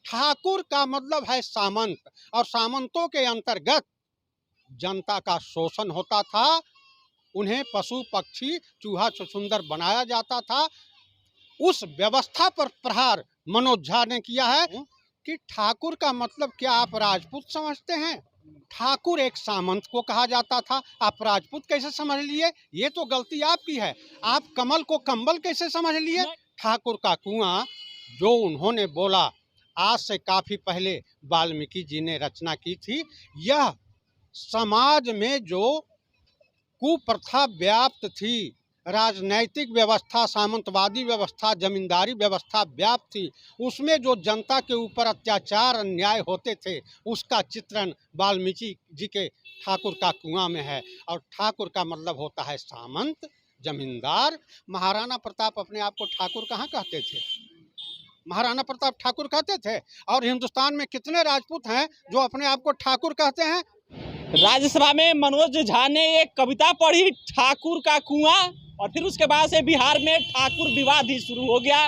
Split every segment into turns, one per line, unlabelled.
ठाकुर का मतलब है सामंत, और सामंतों के अंतर्गत जनता का शोषण होता था। उन्हें पशु पक्षी चूहा छुछुंदर बनाया जाता था। उस व्यवस्था पर प्रहार मनोज झा ने किया है कि ठाकुर का मतलब क्या आप राजपूत समझते हैं? ठाकुर एक सामंत को कहा जाता था, आप राजपूत कैसे समझ लिए? ये तो गलती आपकी है। आप कमल को कंबल कैसे समझ लिए? ठाकुर का कुआं जो उन्होंने बोला आज से काफी पहले वाल्मीकि जी ने रचना की थी, यह समाज में जो कुप्रथा व्याप्त थी, राजनैतिक व्यवस्था, सामंतवादी व्यवस्था, जमींदारी व्यवस्था व्याप्त थी, उसमें जो जनता के ऊपर अत्याचार अन्याय होते थे, उसका चित्रण वाल्मीकि जी के ठाकुर का कुआं में है। और ठाकुर का मतलब होता है सामंत, जमींदार। महाराणा प्रताप अपने आप को ठाकुर कहाँ कहते थे? महाराणा प्रताप ठाकुर कहते थे। और हिंदुस्तान में कितने राजपूत हैं जो अपने आप को ठाकुर कहते हैं?
राज्यसभा में मनोज झा ने एक कविता पढ़ी, ठाकुर का कुआं, और फिर उसके बाद से बिहार में ठाकुर विवाद ही शुरू हो गया।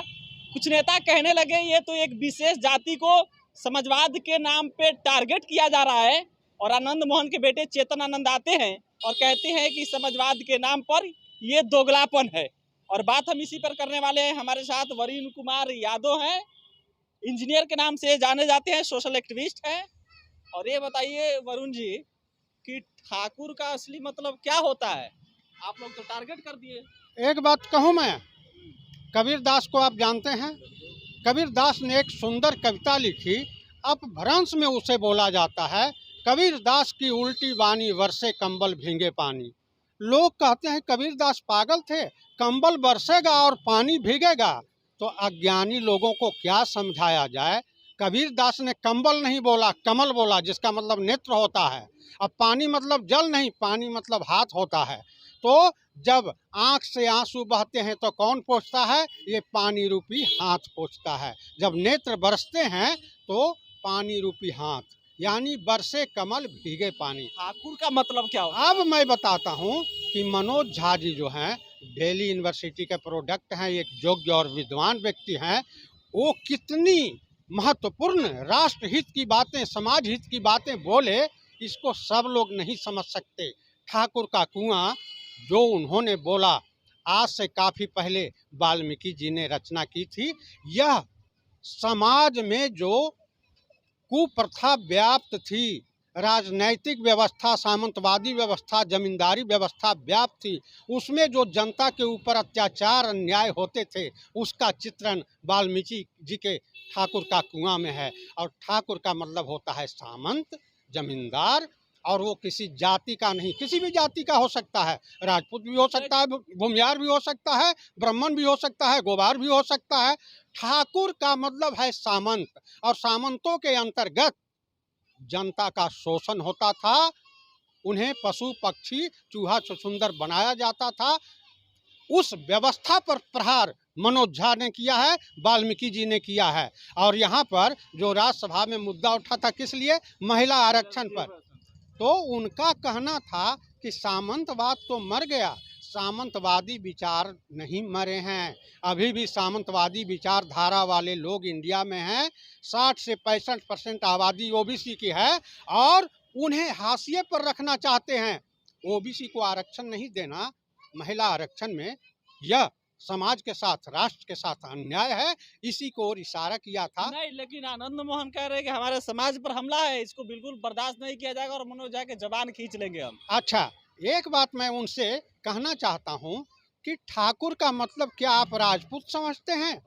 कुछ नेता कहने लगे ये तो एक विशेष जाति को समाजवाद के नाम पे टारगेट किया जा रहा है, और आनंद मोहन के बेटे चेतन आनंद आते हैं और कहते हैं कि समाजवाद के नाम पर ये दोगलापन है। और बात हम इसी पर करने वाले हैं। हमारे साथ वरुण कुमार यादव हैं, इंजीनियर के नाम से जाने जाते हैं, सोशल एक्टिविस्ट हैं। और ये बताइए वरुण जी कि ठाकुर का असली मतलब क्या होता है? आप लोग तो टारगेट कर दिए।
एक बात कहूँ मैं, कबीर दास को आप जानते हैं? कबीर दास ने एक सुंदर कविता लिखी, अपभ्रंश में उसे बोला जाता है, कबीर दास की उल्टी वाणी वर्षे कंबल भीगे पानी। लोग कहते हैं कबीर दास पागल थे, कंबल बरसेगा और पानी भीगेगा। तो अज्ञानी लोगों को क्या समझाया जाए? कबीर दास ने कंबल नहीं बोला, कमल बोला, जिसका मतलब नेत्र होता है। अब पानी मतलब जल नहीं, पानी मतलब हाथ होता है। तो जब आंख से आंसू बहते हैं तो कौन पोंछता है? ये पानी रूपी हाथ पोंछता है। जब नेत्र बरसते हैं तो पानी रूपी हाथ, यानी बरसे कमल भीगे पानी।
ठाकुर का मतलब क्या होता
अब मैं बताता हूँ कि मनोज झा जी जो हैं, दिल्ली यूनिवर्सिटी के प्रोडक्ट हैं, एक योग्य और विद्वान व्यक्ति हैं। वो कितनी महत्वपूर्ण राष्ट्रहित की बातें, समाज हित की बातें बोले, इसको सब लोग नहीं समझ सकते। ठाकुर का कुआं जो उन्होंने बोला आज से काफी पहले वाल्मीकि जी ने रचना की थी, यह समाज में जो कुप्रथा व्याप्त थी, राजनैतिक व्यवस्था, सामंतवादी व्यवस्था, जमींदारी व्यवस्था व्याप्त थी, उसमें जो जनता के ऊपर अत्याचार अन्याय होते थे, उसका चित्रण वाल्मीकि जी के ठाकुर का कुआं में है। और ठाकुर का मतलब होता है सामंत, जमींदार। और वो किसी जाति का नहीं, किसी भी जाति का हो सकता है। राजपूत भी हो सकता है, भूमियार भी हो सकता है, ब्राह्मण भी हो सकता है, गोवार भी हो सकता है। ठाकुर का मतलब है सामंत, और सामंतों के अंतर्गत जनता का शोषण होता था। उन्हें पशु पक्षी चूहा छुछुंदर बनाया जाता था। उस व्यवस्था पर प्रहार मनोज झा ने किया है, वाल्मीकि जी ने किया है। और यहाँ पर जो राज्यसभा में मुद्दा उठा था, किस लिए? महिला आरक्षण पर। तो उनका कहना था कि सामंतवाद तो मर गया, सामंतवादी विचार नहीं मरे हैं। अभी भी सामंतवादी विचारधारा वाले लोग इंडिया में हैं। 60 से 65% आबादी ओबीसी की है, और उन्हें हाशिए पर रखना चाहते हैं। ओबीसी को आरक्षण नहीं देना, महिला आरक्षण में, यह समाज के साथ, राष्ट्र के साथ अन्याय है। इसी को और इशारा किया था।
नहीं, लेकिन आनंद मोहन कह रहे हैं कि हमारे समाज पर हमला है, इसको बिल्कुल बर्दाश्त नहीं किया जाएगा और मनोज झा के जबान खींच लेंगे हम।
अच्छा, एक बात मैं उनसे कहना चाहता हूँ कि ठाकुर का मतलब क्या आप राजपूत समझते हैं?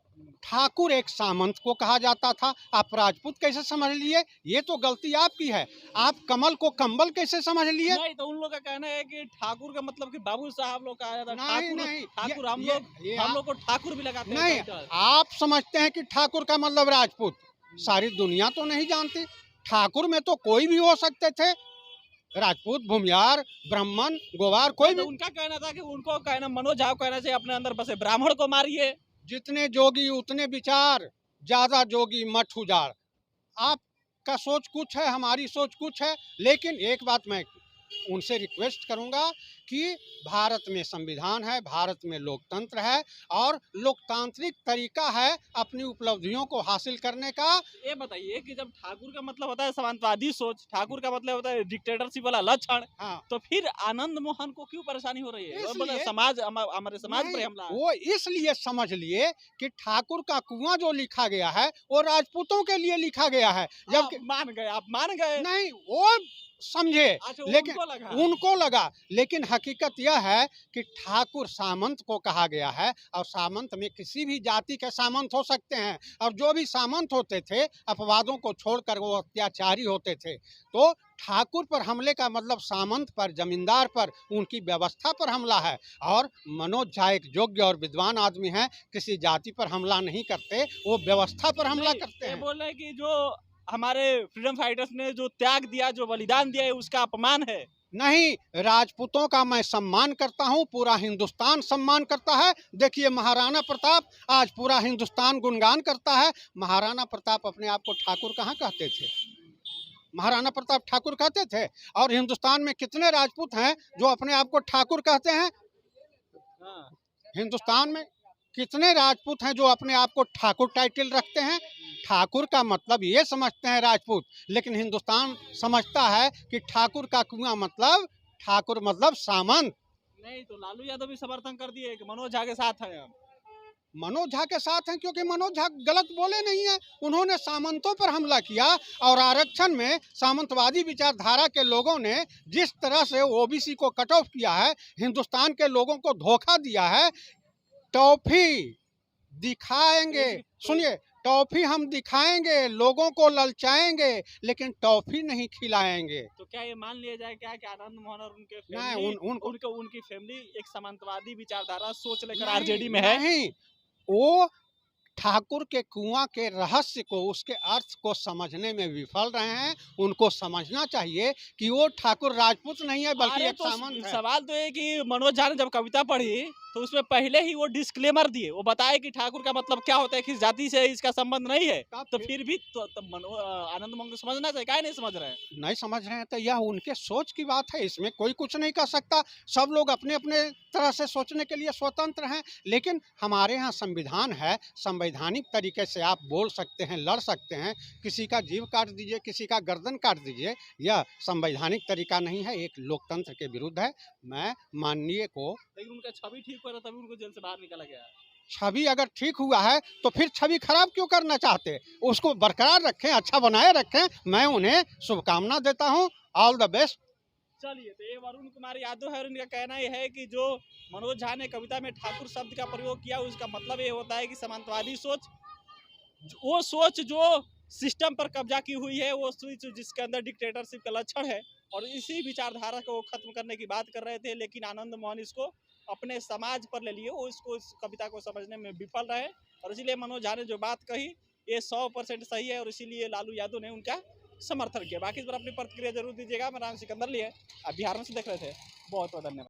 ठाकुर एक सामंत को कहा जाता था, आप राजपूत कैसे समझ लिए? ये तो गलती आपकी है। आप कमल को कंबल कैसे समझ लिए?
नहीं, तो उन लोग का कहना है कि ठाकुर का मतलब कि बाबू साहब लोग कहा जाता है।
नहीं नहीं,
ठाकुर हम लोग को ठाकुर भी लगाते हैं।
नहीं, आप समझते हैं कि ठाकुर का मतलब राजपूत। सारी दुनिया तो नहीं जानती। ठाकुर में तो कोई भी हो सकते थे, राजपूत, भूमियार, ब्राह्मण, गोवार, कोई भी।
उनका कहना था कि उनको कहना, मनोज झा कहना चाहिए अपने अंदर बसे ब्राह्मण को मारिए।
जितने जोगी उतने विचार, ज्यादा जोगी मठ उजाड़। आपका सोच कुछ है, हमारी सोच कुछ है। लेकिन एक बात मैं उनसे रिक्वेस्ट करूंगा कि भारत में संविधान है, भारत में लोकतंत्र है और लोकतांत्रिक तरीका है अपनी उपलब्धियों को हासिल करने का।
ये बताइए कि जब ठाकुर का मतलब होता है समाजवादी सोच, ठाकुर का मतलब होता है डिक्टेटरशिप वाला लक्षण,
हाँ,
तो फिर आनंद मोहन को क्यों परेशानी हो रही है? वो बोले
इसलिए
समाज हमारे समाज
नहीं,
पर हमला है।
वो इसलिए समझ लिए कि ठाकुर का कुआं जो लिखा गया है वो राजपूतों के लिए लिखा गया है, जबकि
आप मान गए।
नहीं वो समझे,
अच्छा,
लेकिन
उनको लगा।
उनको लगा, लेकिन हकीकत यह है कि ठाकुर सामंत को कहा गया है और सामंत में किसी भी जाति के सामंत हो सकते हैं और जो भी सामंत होते थे अपवादों को छोड़कर वो अत्याचारी होते थे। तो ठाकुर पर हमले का मतलब सामंत पर, जमींदार पर, उनकी व्यवस्था पर हमला है। और मनोज झा एक योग्य और विद्वान आदमी हैं, किसी जाति पर हमला नहीं करते, वो व्यवस्था पर हमला
नहीं,
करते
ये
हैं।
बोल रहे हैं कि जो हमारे फ्रीडम फाइटर्स ने जो त्याग दिया, जो बलिदान दिया है, उसका अपमान है।
नहीं, राजपूतों का मैं सम्मान करता हूँ, पूरा हिंदुस्तान सम्मान करता है। देखिए महाराणा प्रताप, आज पूरा हिंदुस्तान गुणगान करता है। महाराणा प्रताप अपने आप को ठाकुर कहाँ कहते थे? महाराणा प्रताप ठाकुर कहते थे। और हिंदुस्तान में कितने राजपूत हैं जो अपने आप को ठाकुर कहते हैं?
हाँ।
हिंदुस्तान में कितने राजपूत हैं जो अपने आप को ठाकुर टाइटल रखते हैं? ठाकुर का मतलब ये समझते हैं राजपूत, लेकिन हिंदुस्तान समझता है कि ठाकुर का कुआं मतलब, ठाकुर मतलब सामंत।
नहीं, तो लालू यादव भी समर्थन कर दिए कि मनोज झा के साथ है हम।
मनोज झा के साथ हैं क्योंकि मनोज झा गलत बोले नहीं है। उन्होंने सामंतों पर हमला किया और आरक्षण में सामंतवादी विचारधारा के लोगों ने जिस तरह से ओबीसी को कट ऑफ किया है, हिंदुस्तान के लोगों को धोखा दिया है। टॉफी दिखाएंगे, सुनिए, टॉफी हम दिखाएंगे, लोगों को ललचाएंगे, लेकिन टॉफी नहीं खिलाएंगे।
तो क्या ये मान लिया जाए क्या कि आनंद मोहन और उनके
नहीं,
फैमिली उनकी फैमिली एक सामंतवादी विचारधारा सोच लेकर
नहीं,
आरजेडी में है?
नहीं, वो ठाकुर के कुआं के रहस्य को, उसके अर्थ को समझने में विफल रहे हैं। उनको समझना चाहिए कि वो ठाकुर राजपूत नहीं है बल्कि
अरे
एक
तो
सामंत है।
सवाल तो है कि मनोज झा ने जब कविता पढ़ी तो उसमें पहले ही वो डिस्क्लेमर दिए, वो बताए कि ठाकुर का मतलब क्या होता है, किस जाति से इसका संबंध नहीं है। तो फिर भी आनंद मोहन को समझना चाहिए, क्या नहीं समझ रहे हैं?
नहीं समझ रहे हैं तो यह उनके सोच की बात है, इसमें कोई कुछ नहीं कर सकता। सब लोग अपने अपने तरह से सोचने के लिए स्वतंत्र हैं, लेकिन हमारे यहाँ संविधान है, संवैधानिक तरीके से आप बोल सकते हैं, लड़ सकते हैं। किसी का जीव काट दीजिए, किसी का गर्दन काट दीजिए, यह संवैधानिक तरीका नहीं है, एक लोकतंत्र के विरुद्ध है। मैं माननीय को,
लेकिन उनका छवि ठीक हो रहा तभी उनको जेल से बाहर निकाला गया।
छवि अगर ठीक हुआ है तो फिर छवि खराब क्यों करना चाहते? उसको बरकरार रखें, अच्छा बनाए रखें। मैं उन्हें शुभकामना देता हूँ। All the best.
चलिए, तो ये वरुण कुमार यादव है और इनका कहना यह है कि जो मनोज झा ने कविता में ठाकुर शब्द का प्रयोग किया उसका मतलब ये होता है कि समांतवादी सोच, वो सोच जो सिस्टम पर कब्जा की हुई है, वो सोच जिसके अंदर डिक्टेटरशिप का लक्षण है, और इसी विचारधारा को खत्म करने की बात कर रहे थे। लेकिन आनंद मोहन इसको अपने समाज पर ले लिए, वो इसको इस कविता को समझने में विफल रहे, और इसीलिए मनोज झा ने जो बात कही ये 100% सही है, और इसीलिए लालू यादव ने उनका समर्थन किया। बाकी इस पर अपनी प्रतिक्रिया जरूर दीजिएगा। मेरा नाम सिकंदर लिए, आप बिहार में से देख रहे थे। बहुत बहुत धन्यवाद।